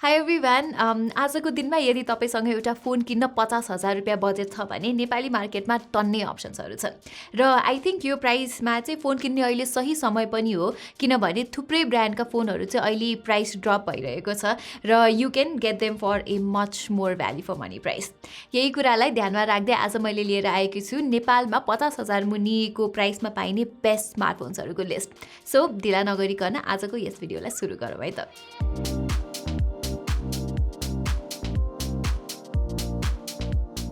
High everyone आजको दिनमा यदि तपाईसँग एउटा फोन किन्न 50,000 रुपियाँ बजेट छ भने नेपाली मार्केटमा टन्नै अप्सन्सहरू छन् र आई थिङ्क यो प्राइसमा चाहिँ फोन किन्ने अहिले सही समय पनि हो किनभने थुप्रै ब्रान्डका फोनहरू चाहिँ अहिले प्राइस ड्रप भइरहेको छ र you can get them for a much more value for money price. यही कुरालाई ध्यानमा राख्दै आज मैले लिएर आएकी छु नेपालमा 50,000 मुनिको प्राइसमा पाइने बेस्ट स्मार्टफोन्सहरूको लिस्ट। सो ढिला नगरिकन आजको यस भिडियोलाई सुरु गरौँ है त।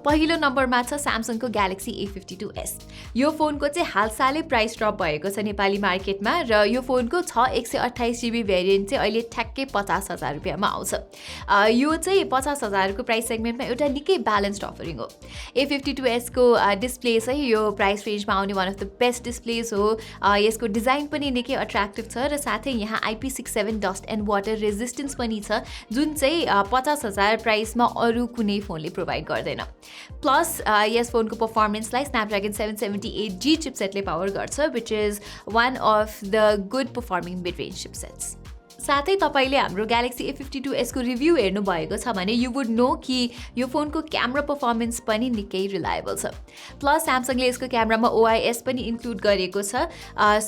पहिलो नम्बरमा छ स्यामसङको ग्यालेक्सी A52s। यो फोनको चाहिँ हालसालै प्राइस ड्रप भएको छ नेपाली मार्केटमा र यो फोनको 128 GB भेरिएन्ट चाहिँ अहिले ठ्याक्कै 50,000 रुपियाँमा आउँछ। यो चाहिँ 50,000 को प्राइस सेगमेन्टमा एउटा निकै ब्यालेन्स्ड अफरिङ हो। A52s को डिस्प्ले चाहिँ यो प्राइस रेन्जमा आउने one of the best displays हो। यसको डिजाइन पनि निकै अट्र्याक्टिभ छ र साथै यहाँ IP67 dust and water resistance पनि छ जुन चाहिँ 50,000 प्राइसमा अरू कुनै फोनले प्रोभाइड गर्दैन। प्लस यस फोनको पर्फर्मेन्सलाई स्न्यापड्रागन 778G चिपसेटले पावर गर्छ which is one of the good performing mid range chipsets. साथै तपाईले हाम्रो ग्यालेक्सी A52s को रिभ्यू हेर्नु भएको छ भने यु वुड नो कि यो फोनको क्यामेरा पर्फर्मेन्स पनि निकै रिलायबल छ। प्लस स्यामसङले यसको क्यामेरामा OIS पनि इन्क्लुड गरेको छ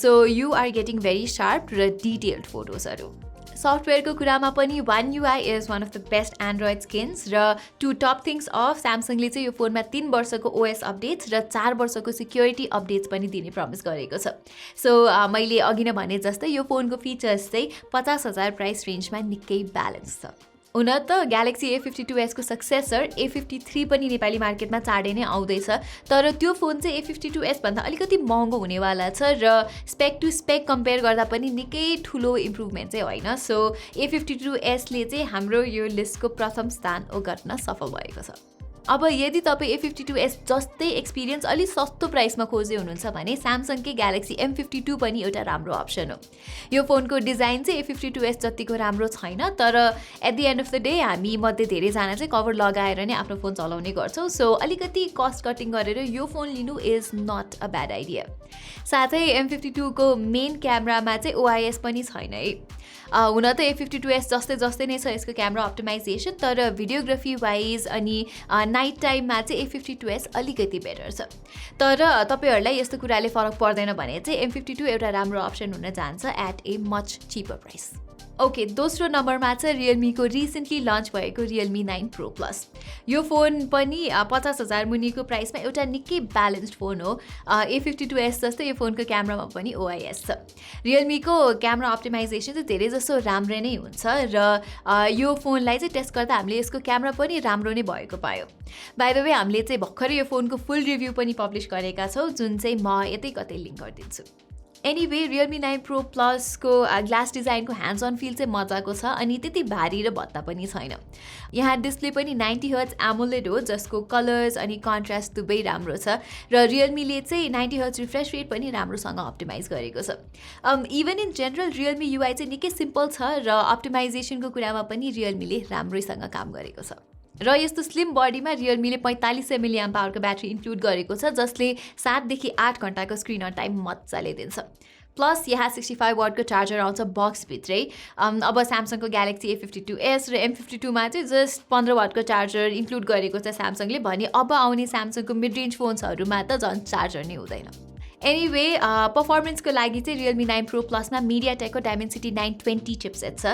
so you are getting very sharp र डिटेल्ड फोटोजहरू। सफ्टवेयरको कुरामा पनि One UI is one of the best Android skins र टु टप थिङ्स अफ स्यामसङले चाहिँ यो फोनमा 3 वर्षको OS अपडेट्स र 4 वर्षको सिक्योरिटी अपडेट्स पनि दिने प्रमिस गरेको छ। सो मैले अघि नै भने जस्तै यो फोनको फिचर्स चाहिँ 50,000 प्राइस रेन्जमा निकै ब्यालेन्स छ। हुन त ग्यालेक्सी A52s को सक्सेसर A53 पनि नेपाली मार्केटमा चाँडै नै आउँदैछ तर त्यो फोन चाहिँ A52s भन्दा अलिकति महँगो हुनेवाला छ र स्पेक टु स्पेक कम्पेयर गर्दा पनि निकै ठुलो इम्प्रुभमेन्ट चाहिँ होइन। सो A52s ले चाहिँ हाम्रो यो लिस्टको प्रथम स्थान ओगट्न सफल भएको छ। अब यदि तपाईँ A52s जस्तै एक्सपिरियन्स अलि सस्तो प्राइसमा खोज्दै हुनुहुन्छ भने स्यामसङकै ग्यालेक्सी M52 पनि एउटा राम्रो अप्सन हो। यो फोनको डिजाइन चाहिँ A52s जतिको राम्रो छैन तर at the end of the day हामी मध्ये धेरैजना चाहिँ कभर लगाएर नै आफ्नो फोन चलाउने गर्छौँ सो अलिकति कस्ट कटिङ गरेर यो फोन लिनु is not a bad idea. साथै M52 को मेन क्यामेरामा चाहिँ OIS पनि छैन है। हुन त A52s जस्तै नै छ यसको क्यामेरा अप्टिमाइजेसन तर भिडियोग्राफी वाइज अनि नाइट टाइममा चाहिँ A52s अलिकति बेटर छ। तर तपाईहरूलाई यस्तो कुराले फरक पर्दैन भने चाहिँ M52 एउटा राम्रो अप्सन हुन जान्छ at a much cheaper price. Okay, दोस्रो नम्बरमा छ रियलमीको रिसेन्टली लन्च भएको Realme 9 Pro Plus। यो फोन पनि 50,000 मुनिको प्राइसमा एउटा निकै ब्यालेन्स्ड फोन हो। A52s जस्तै यो फोनको क्यामेरामा पनि OIS छ। रियलमीको क्यामेरा अप्टिमाइजेसन चाहिँ धेरै जसो राम्रो नै हुन्छ र यो फोनलाई चाहिँ टेस्ट गर्दा हामीले यसको क्यामेरा पनि राम्रो नै भएको पायो। बाइ द वे हामीले चाहिँ भर्खरै यो फोनको फुल रिभ्यू पनि पब्लिस गरेका छौँ जुन चाहिँ म यतै कतै लिङ्क गरिदिन्छु। एनिवे Realme 9 Pro Plus को ग्लास डिजाइनको ह्यान्ड्स अन फिल चाहिँ मजाको छ अनि त्यति भारी र भत्ता पनि छैन। यहाँ डिस्प्ले पनि 90Hz AMOLED हो जसको कलर्स अनि कन्ट्रास्ट दुवै राम्रो छ र Realmeले चाहिँ 90Hz रिफ्रेस रेट पनि राम्रोसँग अप्टिमाइज गरेको छ। Even in general Realme UI चाहिँ निकै सिम्पल छ र अप्टिमाइजेसनको कुरामा पनि Realmeले राम्रैसँग काम गरेको छ। र यस्तो स्लिम बडीमा Realmeले 4500 mAh को ब्याट्री इन्क्लुड गरेको छ जसले 7 देखि 8 घण्टाको स्क्रिन अन टाइम मजाले दिन्छ। प्लस यहाँ 65 वाटको चार्जर आउँछ बक्सभित्रै। अब स्यामसङको ग्यालेक्सी A52s र M52 मा चाहिँ जस्ट 15 वाटको चार्जर इन्क्लुड गरेको छ स्यामसङले भने अब आउने स्यामसङको मिड रेन्ज फोन्सहरूमा त झन् चार्जर नै हुँदैन। एनिवे पर्फर्मेन्सको लागि चाहिँ Realme 9 Pro Plusमा MediaTekको Dimensity 920 चिपसेट छ।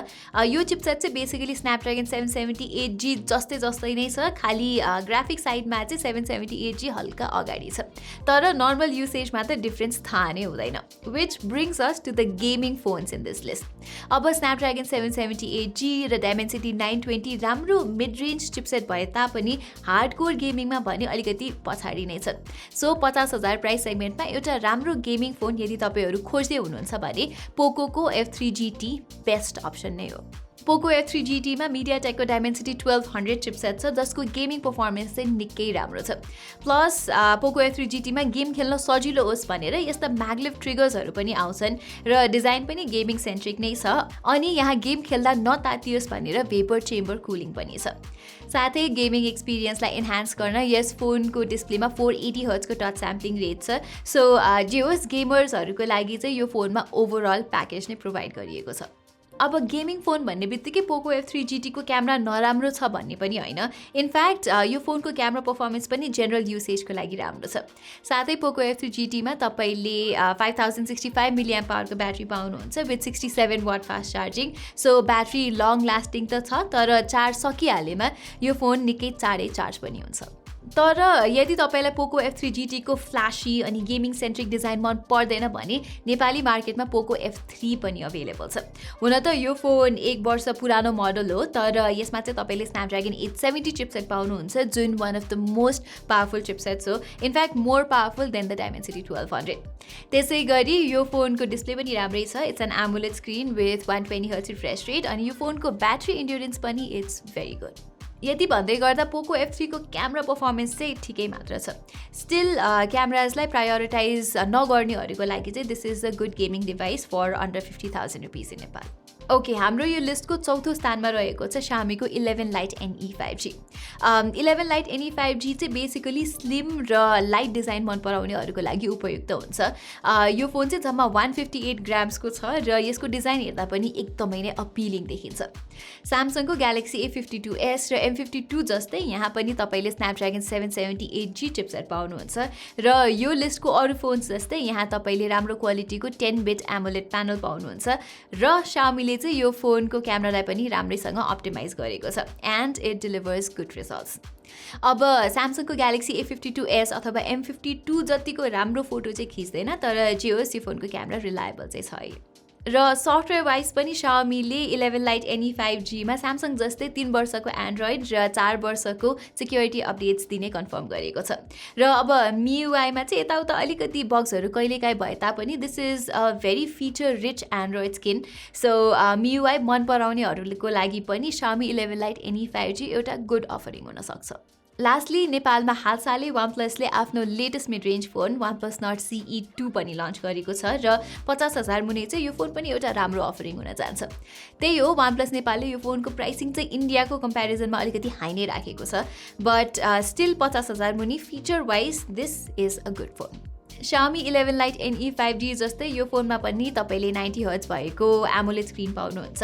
यो चिपसेट चाहिँ बेसिकली स्न्यापड्रागन 778G जस्तै नै छ खालि ग्राफिक साइडमा चाहिँ 778G हल्का अगाडि छ तर नर्मल युसेजमा त डिफ्रेन्स थाहा नै हुँदैन। Which brings us to the gaming phones in this list. अब स्न्यापड्रागन 778G र Dimensity 920 राम्रो मिड रेन्ज चिपसेट भए तापनि हार्डकोर गेमिङमा भने अलिकति पछाडि नै छ। सो 50,000 प्राइस सेगमेन्टमा एउटा राम्रो गेमिङ फोन यदि तपाईहरू खोज्दै हुनुहुन्छ भने पोको F3 GT बेस्ट अप्सन नै हो। पोको F3 GT मा MediaTekको Dimensity 1200 चिपसेट छ जसको गेमिङ पर्फर्मेन्स चाहिँ निकै राम्रो छ। प्लस पोको F3 GT मा गेम खेल्न सजिलो होस् भनेर यस्ता म्याग्लेभ ट्रिगर्सहरू पनि आउँछन् र डिजाइन पनि गेमिङ सेन्ट्रिक नै छ अनि यहाँ गेम खेल्दा नतातियोस् भनेर भेपर चेम्बर कुलिङ पनि छ। साथै गेमिङ एक्सपिरियन्सलाई एन्हान्स गर्न यस फोनको डिस्प्लेमा 480Hz को टच स्याम्पलिङ रेट छ। सो जे होस् गेमर्सहरूको लागि चाहिँ यो फोनमा ओभरअल प्याकेज नै प्रोभाइड गरिएको छ। अब गेमिङ फोन भन्ने बित्तिकै पोको F3 GT को क्यामेरा नराम्रो छ भन्ने पनि होइन। इनफ्याक्ट यो फोनको क्यामेरा पर्फर्मेन्स पनि जेनरल युसेजको लागि राम्रो छ। साथै पोको F3 GT मा तपाईँले 5065 मिलियम पावरको ब्याट्री पाउनुहुन्छ with 67 watt fast charging. So battery long lasting त छ, तर चार्ज सकिहालेमा यो फोन निकै चाँडै चार्ज पनि हुन्छ। तर यदि तपाईँलाई पोको F3 GT को फ्ल्यासी अनि गेमिङ सेन्ट्रिक डिजाइन मन पर्दैन भने नेपाली मार्केटमा पोको F3 पनि अभाइलेबल छ। हुन त यो फोन 1 वर्ष पुरानो मोडल हो, तर यसमा चाहिँ तपाईँले स्न्यापड्रागन 870 चिपसेट पाउनुहुन्छ, जुन one of the most powerful chipsets हो। In fact more powerful than the Dimensity 1200। त्यसै गरी यो फोनको डिस्प्ले पनि राम्रै छ। It's an AMOLED screen with 120 hertz refresh rate अनि यो फोनको ब्याट्री इन्ड्युरेन्स पनि इट्स भेरी गुड। यति भन्दै गर्दा पोको F3 को क्यामेरा पर्फर्मेन्स चाहिँ ठिकै मात्र छ। स्टिल क्यामेराजलाई प्रायोरिटाइज नगर्नेहरूको लागि चाहिँ this is a good gaming device for under 50,000 rupees in Nepal. ओके, हाम्रो यो लिस्टको चौथो स्थानमा रहेको छ Xiaomiको 11 Lite NE 5G। 11 Lite NE 5G चाहिँ बेसिकली स्लिम र लाइट डिजाइन मन पराउनेहरूको लागि उपयुक्त हुन्छ। यो फोन चाहिँ जम्मा 158 ग्राम्सको छ र यसको डिजाइन हेर्दा पनि एकदमै नै अपिलिङ देखिन्छ। स्यामसङको Galaxy A52s र M52 जस्तै यहाँ पनि तपाईँले स्न्यापड्रागन 778G चिपसेट पाउनुहुन्छ र यो लिस्टको अरू फोन्स जस्तै यहाँ तपाईँले राम्रो क्वालिटीको 10 बिट एमुलेट प्यानल पाउनुहुन्छ र Xiaomiले चाहिँ यो फोनको क्यामेरालाई पनि राम्रैसँग अप्टिमाइज गरेको छ एन्ड इट डिलिभर्स गुड रिजल्ट्स। अब स्यामसङको Galaxy A52s अथवा M52 जतिको राम्रो फोटो चाहिँ खिच्दैन, तर जे होस् यो फोनको क्यामेरा रिलायबल चाहिँ छ है। र सफ्टवेयर वाइज पनि Xiaomiले 11 Lite NE 5G मा स्यामसङ जस्तै 3 वर्षको एन्ड्रोइड र 4 वर्षको सिक्युरिटी अपडेट्स दिने कन्फर्म गरेको छ। र अब MIUI मा चाहिँ यताउता अलिकति बग्सहरू कहिलेकाहीँ भए तापनि this is a very feature rich Android skin. So MIUI मन पराउनेहरूको लागि पनि Xiaomi 11 Lite NE 5G एउटा गुड अफरिङ हुन सक्छ। लास्टली नेपालमा हालसालै वानप्लसले आफ्नो latest mid range phone OnePlus Nord CE 2 पनि लन्च गरेको छ र 50,000 मुनि चाहिँ यो फोन पनि एउटा राम्रो अफरिङ हुन जान्छ। त्यही हो, वानप्लस नेपालले यो फोनको प्राइसिङ चाहिँ इन्डियाको कम्पेरिजनमा अलिकति हाई नै राखेको छ, बट स्टिल 50,000 मुनि feature wise this is a good phone. Xiaomi 11 Lite NE 5G जस्तै यो फोनमा पनि तपाईँले 90 हर्ट्ज भएको एमुलेट स्क्रिन पाउनुहुन्छ।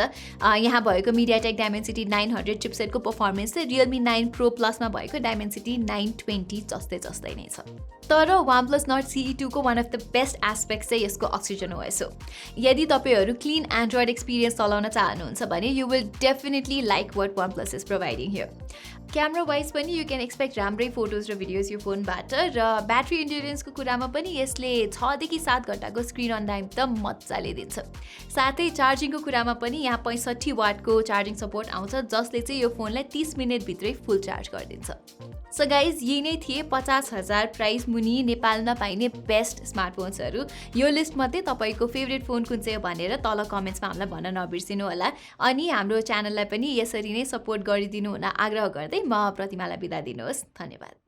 यहाँ भएको MediaTek Dimensity 900 चिपसेटको पर्फर्मेन्स चाहिँ Realme 9 Pro Plusमा भएको Dimensity 920 जस्तै नै छ। तर OnePlus Nord CE 2 को one of the best aspect चाहिँ यसको अक्सिजन ओएस हो। यदि तपाईँहरू क्लिन एन्ड्रोइड एक्सपिरियन्स चलाउन चाहनुहुन्छ भने you will definitely like what OnePlus is providing here. Camera wise पनि यु क्यान एक्सपेक्ट राम्रै फोटोज र भिडियोज यो फोनबाट, र ब्याट्री इन्ड्युरेन्सको कुरामा पनि यसले 6 देखि 7 घण्टाको स्क्रिन अन टाइम त मजाले दिन्छ। साथै चार्जिङको कुरामा पनि यहाँ 65 वाटको चार्जिङ सपोर्ट आउँछ, जसले चाहिँ यो फोनलाई 30 मिनटभित्रै फुल चार्ज गरिदिन्छ। सो गाइज, यही नै थिए 50,000 प्राइस मुनि नेपालमा पाइने बेस्ट स्मार्टफोन्सहरू। यो लिस्टमध्ये तपाईँको फेभरेट फोन कुन चाहिँ हो भनेर तल कमेन्ट्समा हामीलाई भन्न नबिर्सिनु होला। अनि हाम्रो च्यानललाई पनि यसरी नै सपोर्ट गरिदिनु हुन आग्रह गर्दै म प्रतिमालाई बिदा दिनुहोस्। धन्यवाद।